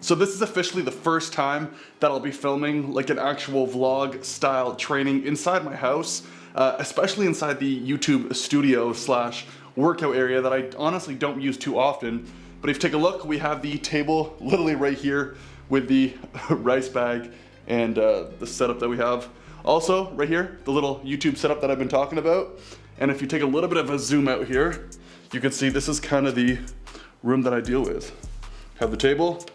So this is officially the first time that I'll be filming like an actual vlog style training inside my house, especially inside the YouTube studio slash workout area that I honestly don't use too often. But if you take a look, we have the table literally right here with the rice bag and the setup that we have. Also, right here, the little YouTube setup that I've been talking about. And if you take a little bit of a zoom out here, you can see this is kind of the room that I deal with. I have the table,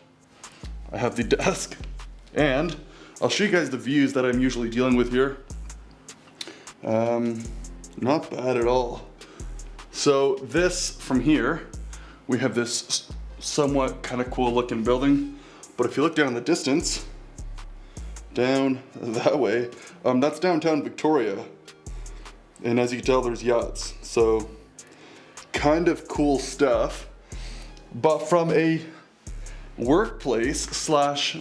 I have the desk, and I'll show you guys the views that I'm usually dealing with here. Not bad at all. So this, from here, we have this somewhat kind of cool looking building. But if you look down in the distance, down that way, that's downtown Victoria. And as you can tell, there's yachts. So kind of cool stuff. But from a workplace slash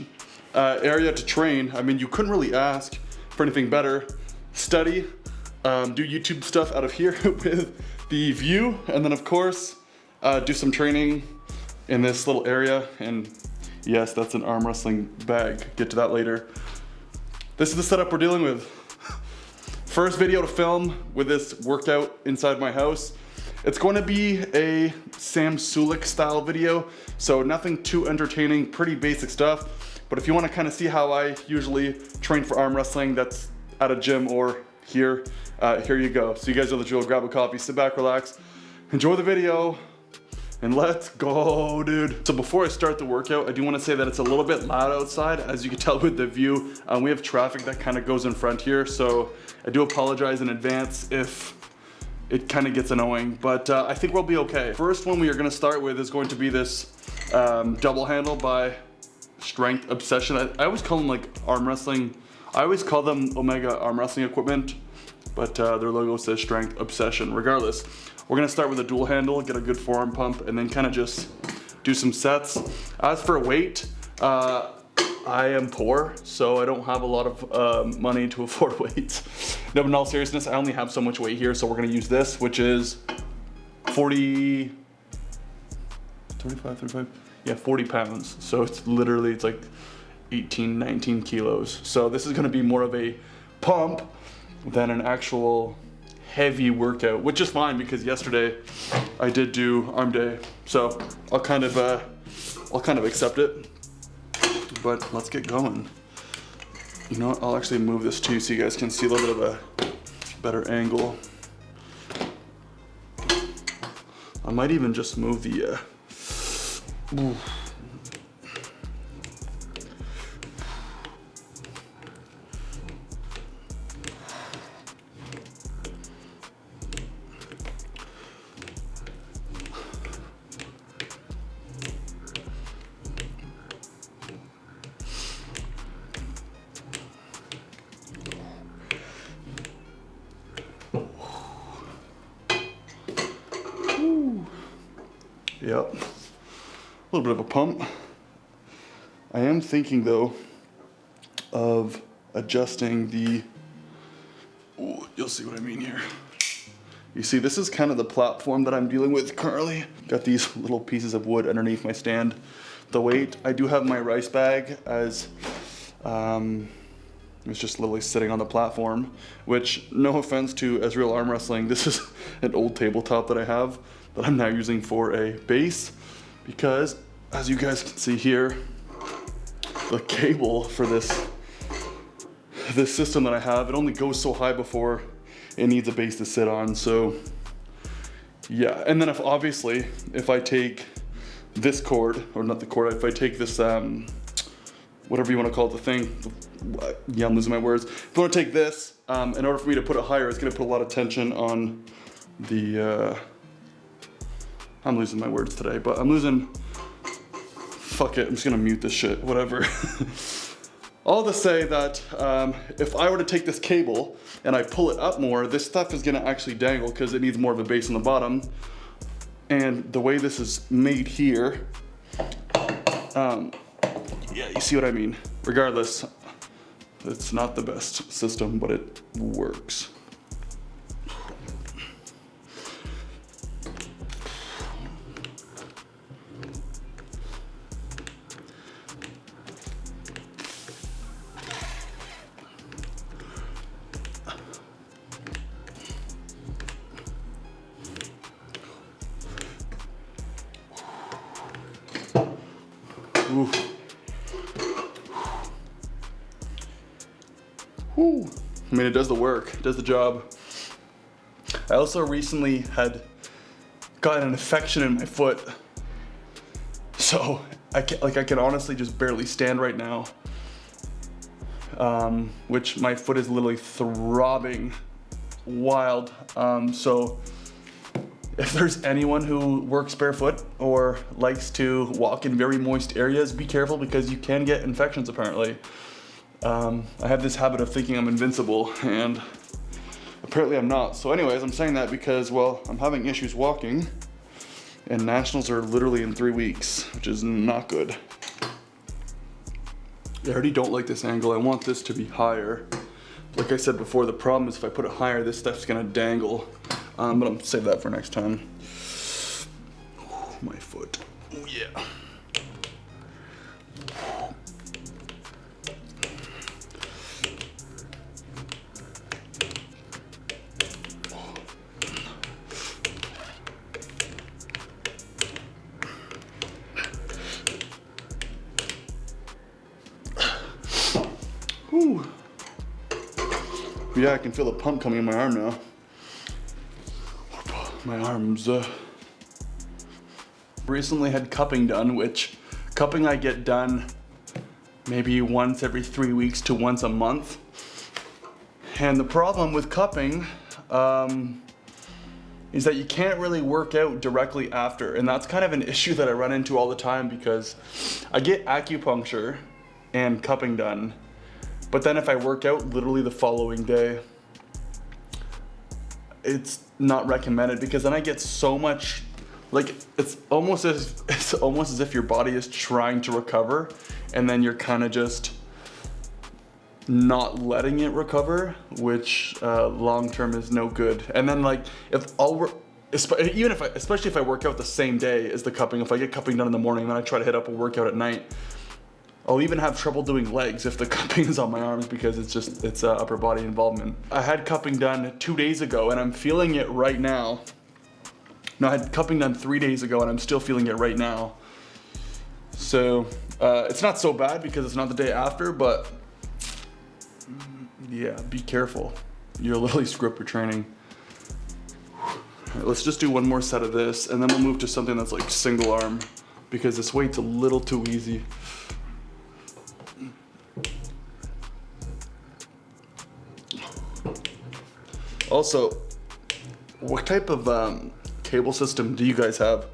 area to train, I mean, you couldn't really ask for anything better. Study, do YouTube stuff out of here with the view, and then of course, do some training in this little area. And yes, that's an arm wrestling bag. Get to that later. This is the setup we're dealing with. First video to film with this workout inside my house. It's going to be a Sam Sulek style video, so nothing too entertaining, pretty basic stuff. But if you want to kind of see how I usually train for arm wrestling, that's at a gym or here, here you go. So you guys know the drill, grab a coffee, sit back, relax, enjoy the video, and let's go, dude. So before I start the workout, I do want to say that it's a little bit loud outside, as you can tell with the view. We have traffic that kind of goes in front here, so I do apologize in advance if it kind of gets annoying, but I think we'll be okay. First one we are going to start with is going to be this double handle by Strength Obsession. I always call them like arm wrestling. I always call them Omega arm wrestling equipment, but their logo says Strength Obsession. Regardless, we're going to start with a dual handle, get a good forearm pump, and then kind of just do some sets. As for weight, I am poor, so I don't have a lot of money to afford weights. No, but in all seriousness, I only have so much weight here, so we're gonna use this, which is 40 pounds. So it's literally, it's like 18, 19 kilos. So this is gonna be more of a pump than an actual heavy workout, which is fine because yesterday I did do arm day. So I'll kind of accept it. But let's get going. You know what, I'll actually move this too so you guys can see a little bit of a better angle. I might even just move the, Yep, a little bit of a pump. I am thinking though of adjusting the, you'll see what I mean here. You see, this is kind of the platform that I'm dealing with currently. Got these little pieces of wood underneath my stand. The weight, I do have my rice bag as, it's just literally sitting on the platform, which, no offense to Israel Arm Wrestling, this is an old tabletop that I have that I'm now using for a base, because as you guys can see here, the cable for this system that I have, it only goes so high before it needs a base to sit on. So yeah, and then if I take this cord, or not the cord, if I take this, whatever you want to call it, the thing, yeah, I'm losing my words. If I want to take this, in order for me to put it higher, it's going to put a lot of tension on the, I'm losing my words today, but I'm losing, fuck it, I'm just going to mute this shit, whatever. All to say that if I were to take this cable and I pull it up more, this stuff is going to actually dangle because it needs more of a base on the bottom. And the way this is made here, yeah, you see what I mean. Regardless, it's not the best system, but it works. Ooh. Whew. I mean, it does the work, it does the job. I also recently had gotten an infection in my foot. So I can honestly just barely stand right now. Which my foot is literally throbbing wild. So if there's anyone who works barefoot or likes to walk in very moist areas, be careful because you can get infections apparently. I have this habit of thinking I'm invincible and apparently I'm not. So anyways, I'm saying that because, well, I'm having issues walking and nationals are literally in 3 weeks, which is not good. I already don't like this angle. I want this to be higher. Like I said before, the problem is if I put it higher, this stuff's gonna dangle. But I'll save that for next time. My foot. Oh yeah. Whew. Yeah, I can feel the pump coming in my arm now. My arms. Recently had cupping done, which cupping I get done maybe once every 3 weeks to once a month. And the problem with cupping is that you can't really work out directly after. And that's kind of an issue that I run into all the time because I get acupuncture and cupping done. But then if I work out literally the following day, it's not recommended because then I get so much, like it's almost as if your body is trying to recover and then you're kind of just not letting it recover, which long term is no good. And then like especially if I work out the same day as the cupping, if I get cupping done in the morning and then I try to hit up a workout at night, I'll even have trouble doing legs if the cupping is on my arms because it's upper body involvement. I had cupping done 2 days ago and I'm feeling it right now. No, I had cupping done 3 days ago and I'm still feeling it right now. So it's not so bad because it's not the day after, but yeah, be careful. You'll literally screw up your training. All right, let's just do one more set of this and then we'll move to something that's like single arm because this weight's a little too easy. Also, what type of cable system do you guys have?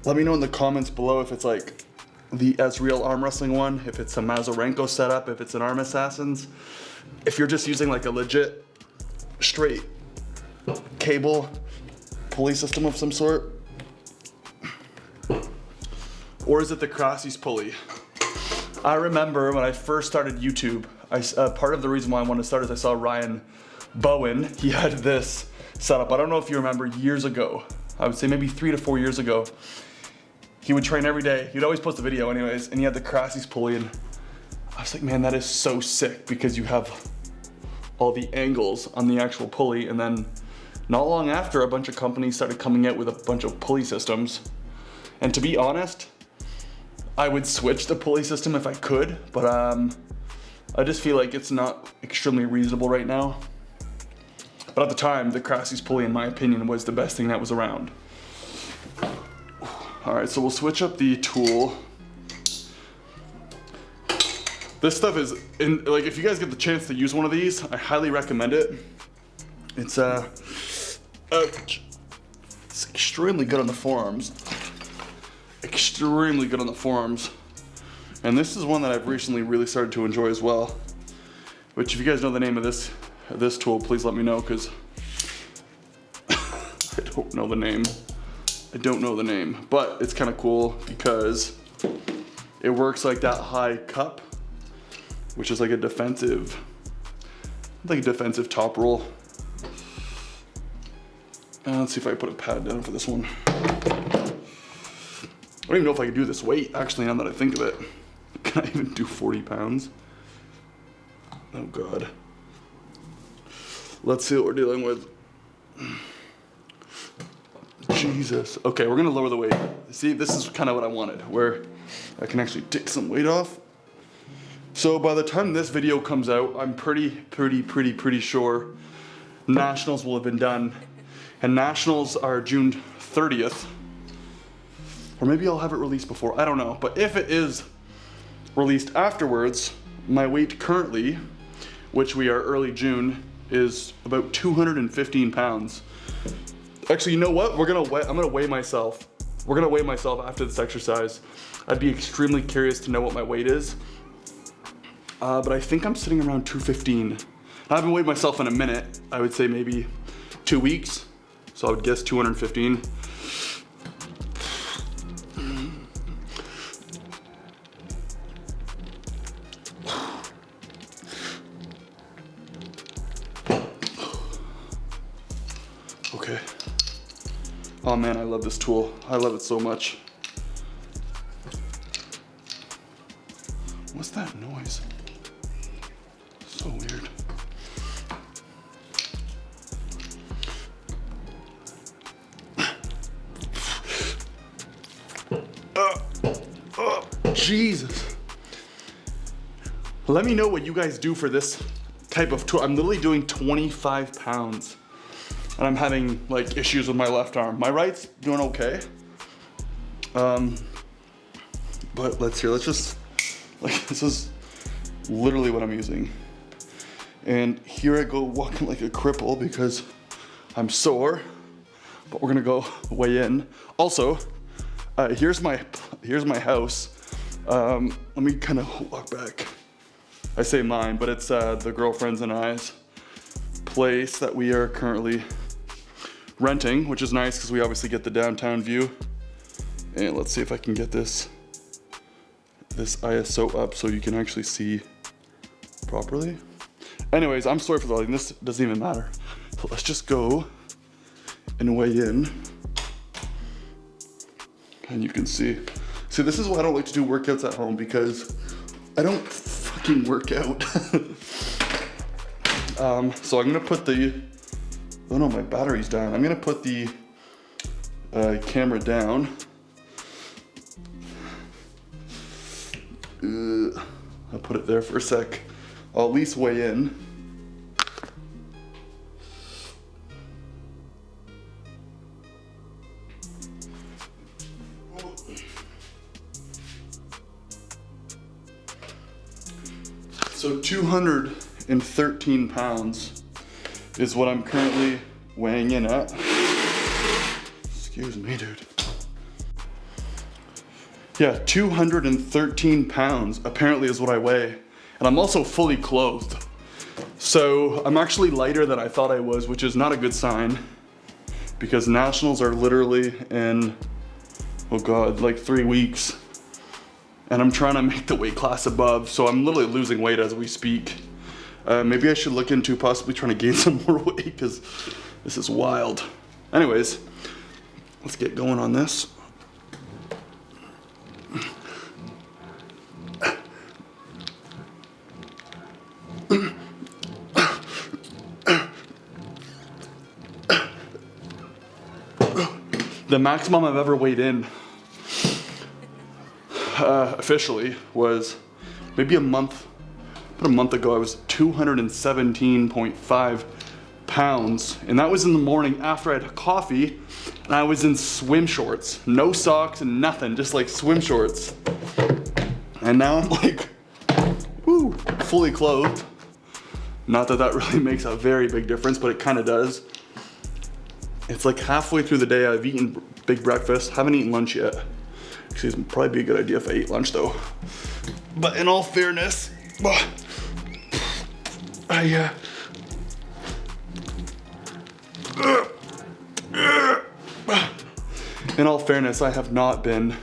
Let me know in the comments below if it's like the Ezreal arm wrestling one, if it's a Mazarenko setup, if it's an Arm Assassins, if you're just using like a legit straight cable pulley system of some sort, or is it the Crassies pulley? I remember when I first started YouTube, part of the reason why I wanted to start is I saw Ryan Bowen, he had this setup. I don't know if you remember years ago, I would say maybe 3 to 4 years ago, he would train every day. He'd always post a video anyways, and he had the Crassies pulley and I was like, man, that is so sick because you have all the angles on the actual pulley. And then not long after, a bunch of companies started coming out with a bunch of pulley systems. And to be honest, I would switch the pulley system if I could, but I just feel like it's not extremely reasonable right now. But at the time, the Crassies pulley, in my opinion, was the best thing that was around. All right, so we'll switch up the tool. This stuff is, like, if you guys get the chance to use one of these, I highly recommend it. It's extremely good on the forearms. Extremely good on the forearms. And this is one that I've recently really started to enjoy as well. Which, if you guys know the name of this tool, please let me know, because I don't know the name. I don't know the name, but it's kind of cool because it works like that high cup, which is like a defensive top roll. Let's see if I put a pad down for this one. I don't even know if I can do this weight, actually, now that I think of it. Can I even do 40 pounds? Oh God. Let's see what we're dealing with. Jesus. Okay, we're gonna lower the weight. See, this is kind of what I wanted, where I can actually take some weight off. So by the time this video comes out, I'm pretty sure Nationals will have been done. And Nationals are June 30th. Or maybe I'll have it released before, I don't know. But if it is released afterwards, my weight currently, which we are early June, is about 215 pounds. Actually, you know what? I'm gonna weigh myself. We're gonna weigh myself after this exercise. I'd be extremely curious to know what my weight is. But I think I'm sitting around 215. I haven't weighed myself in a minute. I would say maybe 2 weeks. So I would guess 215. Okay. Oh man, I love this tool. I love it so much. What's that noise? So weird. Jesus. Let me know what you guys do for this type of tool. I'm literally doing 25 pounds and I'm having like issues with my left arm. My right's doing okay. But let's just, like, this is literally what I'm using. And here I go walking like a cripple because I'm sore, but we're gonna go weigh in. Also, here's my house. Let me kind of walk back. I say mine, but it's the girlfriend's and I's place that we are currently renting, which is nice because we obviously get the downtown view. And let's see if I can get this ISO up so you can actually see properly. Anyways, I'm sorry for the lighting. This doesn't even matter. So let's just go and weigh in. And you can see. See, this is why I don't like to do workouts at home, because I don't fucking work out. So I'm gonna put oh no, my battery's down. I'm gonna put the camera down. I'll put it there for a sec. I'll at least weigh in. So 213 pounds is what I'm currently weighing in at. Excuse me, dude. Yeah, 213 pounds apparently is what I weigh. And I'm also fully clothed. So I'm actually lighter than I thought I was, which is not a good sign, because Nationals are literally in, oh God, like 3 weeks. And I'm trying to make the weight class above, so I'm literally losing weight as we speak. Maybe I should look into possibly trying to gain some more weight, because this is wild. Anyways, let's get going on this. The maximum I've ever weighed in officially was maybe about a month ago. I was 217.5 pounds, and that was in the morning after I had coffee, and I was in swim shorts, no socks and nothing, just like swim shorts. And now I'm like, woo, fully clothed. Not that that really makes a very big difference, but it kind of does. It's like halfway through the day. I've eaten big breakfast, haven't eaten lunch yet. Actually, it'd probably be a good idea if I ate lunch though. But in all fairness, I have not been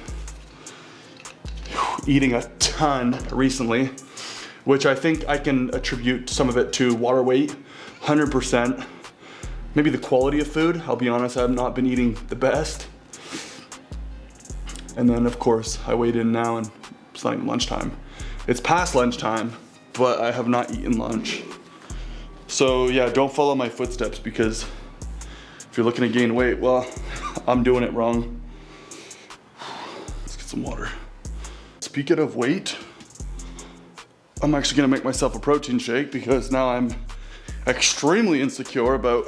eating a ton recently, which I think I can attribute some of it to water weight, 100%. Maybe the quality of food. I'll be honest, I have not been eating the best. And then of course, I weighed in now and it's not even lunchtime. It's past lunchtime, but I have not eaten lunch. So yeah, don't follow my footsteps, because if you're looking to gain weight, well, I'm doing it wrong. Let's get some water. speaking of weight, I'm actually gonna make myself a protein shake because now I'm extremely insecure about,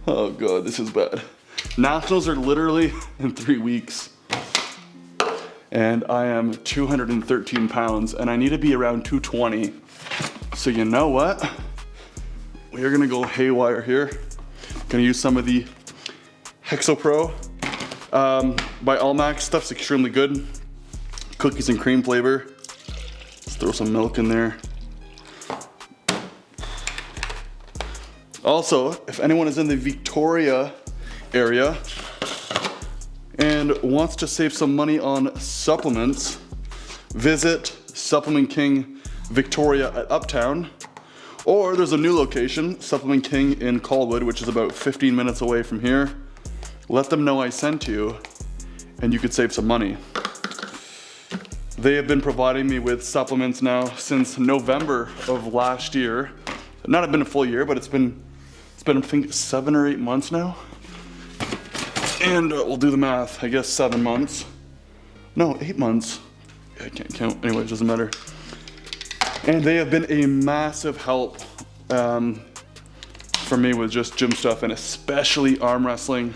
oh God, this is bad. Nationals are literally in 3 weeks. And I am 213 pounds and I need to be around 220. So you know what? We're gonna go haywire here. Gonna use some of the Hexopro by Allmax. Stuff's extremely good. Cookies and cream flavor. Let's throw some milk in there. Also, if anyone is in the Victoria area and wants to save some money on supplements, visit Supplement King Victoria at Uptown. Or there's a new location, Supplement King in Colwood, which is about 15 minutes away from here. Let them know I sent you and you could save some money. They have been providing me with supplements now since November of last year. Not been a full year, but it's been I think 7 or 8 months now. And we'll do the math, I guess 7 months. No, 8 months. I can't count, anyway, it doesn't matter. And they have been a massive help for me with just gym stuff and especially arm wrestling.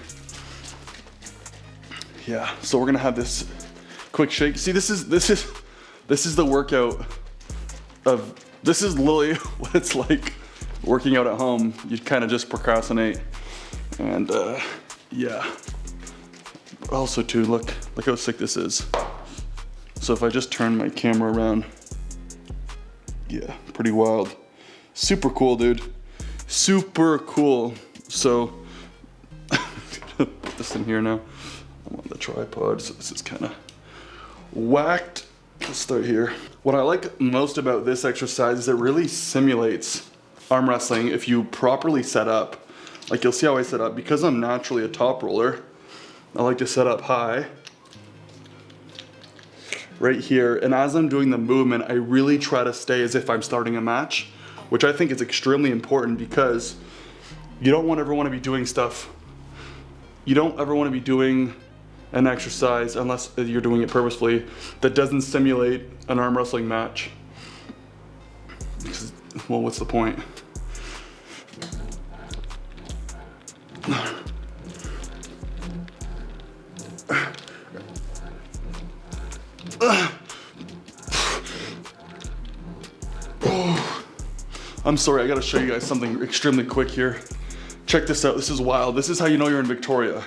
Yeah, so we're gonna have this quick shake. See, this is the workout of, this is literally what it's like working out at home. You kind of just procrastinate. And yeah. Also too, look how sick this is. So if I just turn my camera around, yeah, pretty wild. Super cool, dude. Super cool. So, put this in here now. I'm on the tripod, so this is kind of whacked. Let's start here. What I like most about this exercise is it really simulates arm wrestling if you properly set up. Like you'll see how I set up. Because I'm naturally a top roller, I like to set up high. Right here, and as I'm doing the movement, I really try to stay as if I'm starting a match, which I think is extremely important because you don't ever want to be doing stuff. You don't ever want to be doing an exercise unless you're doing it purposefully that doesn't simulate an arm wrestling match. Because, well, what's the point? I'm sorry, I gotta show you guys something extremely quick here. Check this out, this is wild. This is how you know you're in Victoria.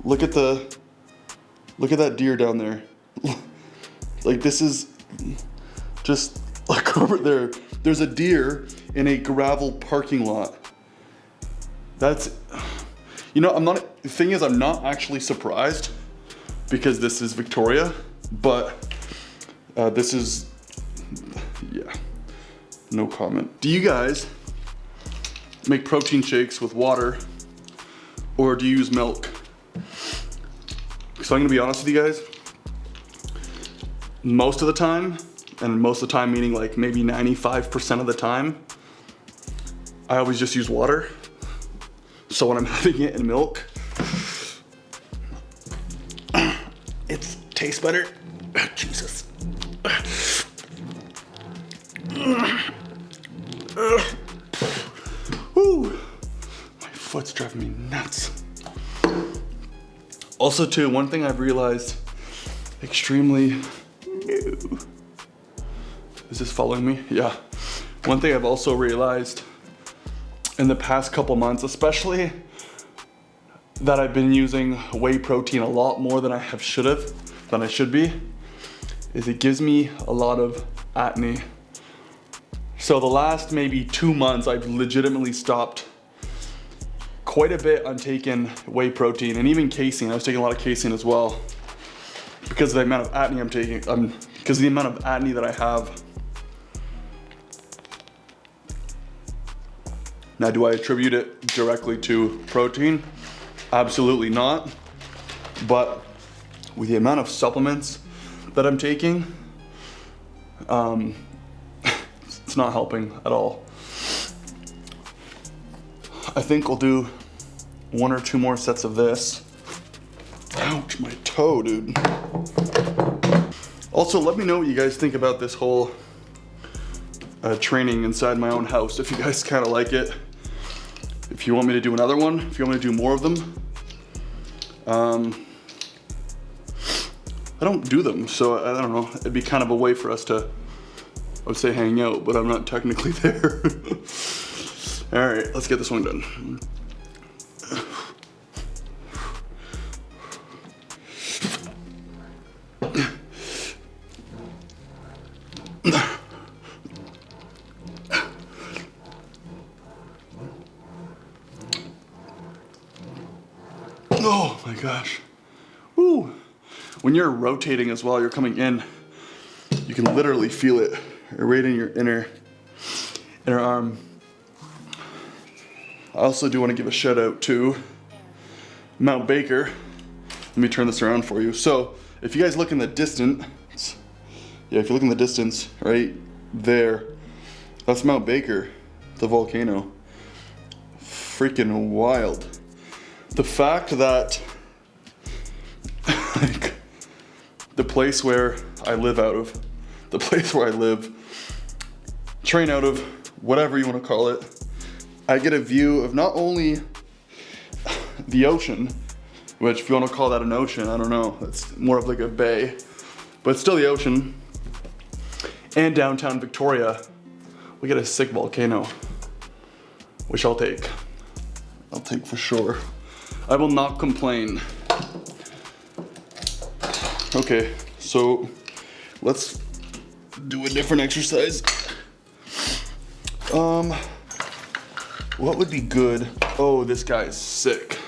Look at that deer down there. Like this is just like over there. There's a deer in a gravel parking lot. That's, you know, the thing is I'm not actually surprised because this is Victoria, but this is, yeah, no comment. Do you guys make protein shakes with water or do you use milk? So I'm gonna be honest with you guys, most of the time, and most of the time meaning like maybe 95% of the time, I always just use water. So when I'm having it in milk, it tastes better. Jesus. Woo. My foot's driving me nuts. Also too, one thing I've realized extremely new. Is this following me? Yeah. One thing I've also realized in the past couple months, especially that I've been using whey protein a lot more than I should be, is it gives me a lot of acne. So the last maybe 2 months, I've legitimately stopped quite a bit on taking whey protein and even casein. I was taking a lot of casein as well because of the amount of acne I'm taking, because of the amount of acne that I have. Now, do I attribute it directly to protein? Absolutely not. But with the amount of supplements that I'm taking, it's not helping at all. I think we'll do 1 or 2 more sets of this. Ouch, my toe, dude. Also, let me know what you guys think about this whole training inside my own house. If you guys kind of like it. If you want me to do another one, if you want me to do more of them. I don't do them, so I don't know. It'd be kind of a way for us to, I would say, hang out, but I'm not technically there. All right, let's get this one done. Oh my gosh. Woo. When you're rotating as well, you're coming in, you can literally feel it right in your inner arm. I also do want to give a shout out to Mount Baker. Let me turn this around for you. So if you guys look in the distance, if you look in the distance right there, that's Mount Baker, the volcano. Freaking wild. The fact that like the place where I live out of, the place where I live, train out of, whatever you want to call it, I get a view of not only the ocean, which if you want to call that an ocean, I don't know, it's more of like a bay, but it's still the ocean, and downtown Victoria, we get a sick volcano, which I'll take. I'll take for sure. I will not complain. Okay, so let's do a different exercise. What would be good? Oh, this guy is sick.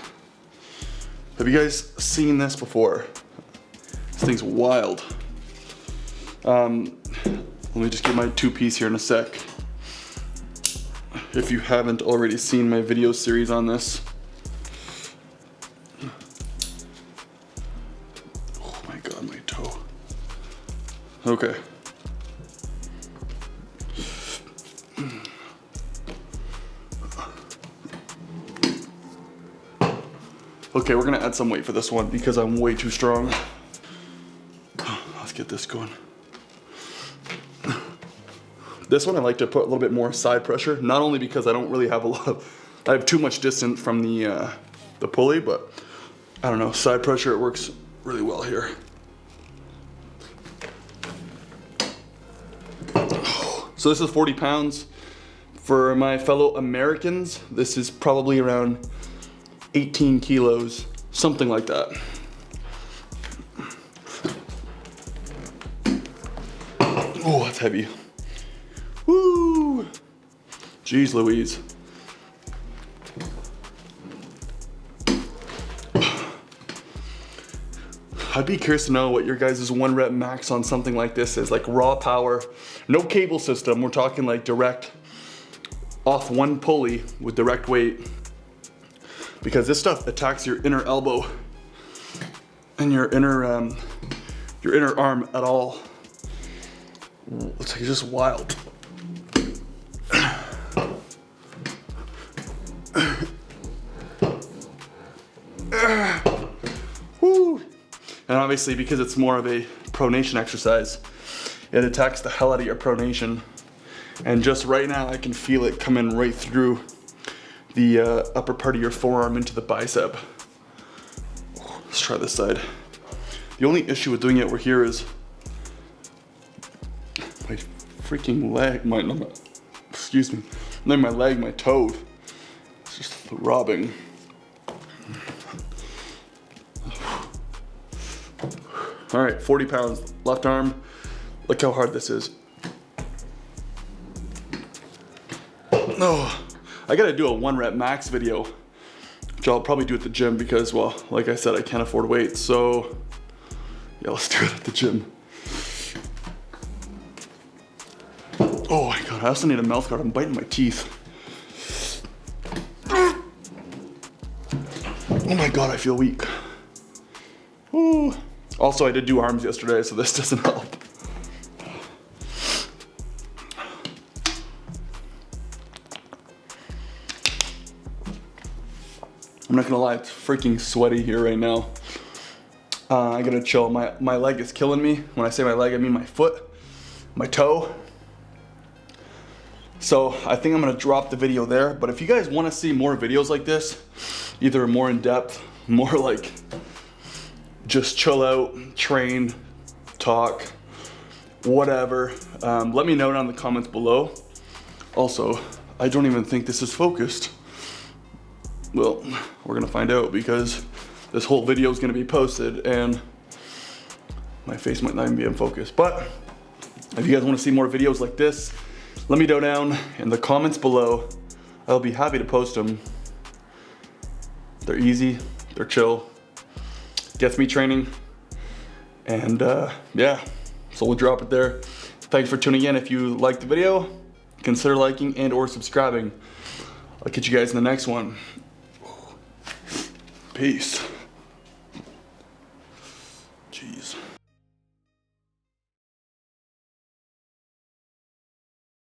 Have you guys seen this before? This thing's wild. Let me just get my two-piece here in a sec. If you haven't already seen my video series on this. Oh my god, my toe. Okay. Okay, we're gonna add some weight for this one because I'm way too strong. Let's get this going. This one I like to put a little bit more side pressure, not only because I don't really have I have too much distance from the pulley, but I don't know, side pressure, it works really well here. So this is 40 pounds. For my fellow Americans, this is probably around 18 kilos, something like that. Oh, that's heavy. Woo! Jeez Louise. I'd be curious to know what your guys' 1 rep max on something like this is, like raw power, no cable system, we're talking like direct off one pulley with direct weight. Because this stuff attacks your inner elbow and your inner arm at all. It's like just wild. Woo. And obviously because it's more of a pronation exercise, it attacks the hell out of your pronation. And just right now I can feel it coming right through the upper part of your forearm into the bicep. Let's try this side. The only issue with doing it over here is my freaking leg, excuse me, not my leg, my toe. It's just throbbing. All right, 40 pounds, left arm. Look how hard this is. Oh. I gotta do a 1 rep max video, which I'll probably do at the gym because, well, like I said, I can't afford weights. So yeah, let's do it at the gym. Oh my god, I also need a mouth guard. I'm biting my teeth. Oh my god, I feel weak. Ooh. Also, I did do arms yesterday, so this doesn't help. I'm not gonna lie, it's freaking sweaty here right now. I gotta chill. My leg is killing me. When I say my leg, I mean my foot, my toe. So I think I'm gonna drop the video there. But if you guys wanna see more videos like this, either more in depth, more like just chill out, train, talk, whatever, let me know down in the comments below. Also, I don't even think this is focused. Well, we're gonna find out because this whole video is gonna be posted and my face might not even be in focus. But if you guys wanna see more videos like this, let me know down in the comments below. I'll be happy to post them. They're easy, they're chill, gets me training, and yeah, so we'll drop it there. Thanks for tuning in. If you liked the video, consider liking and or subscribing. I'll catch you guys in the next one. Peace.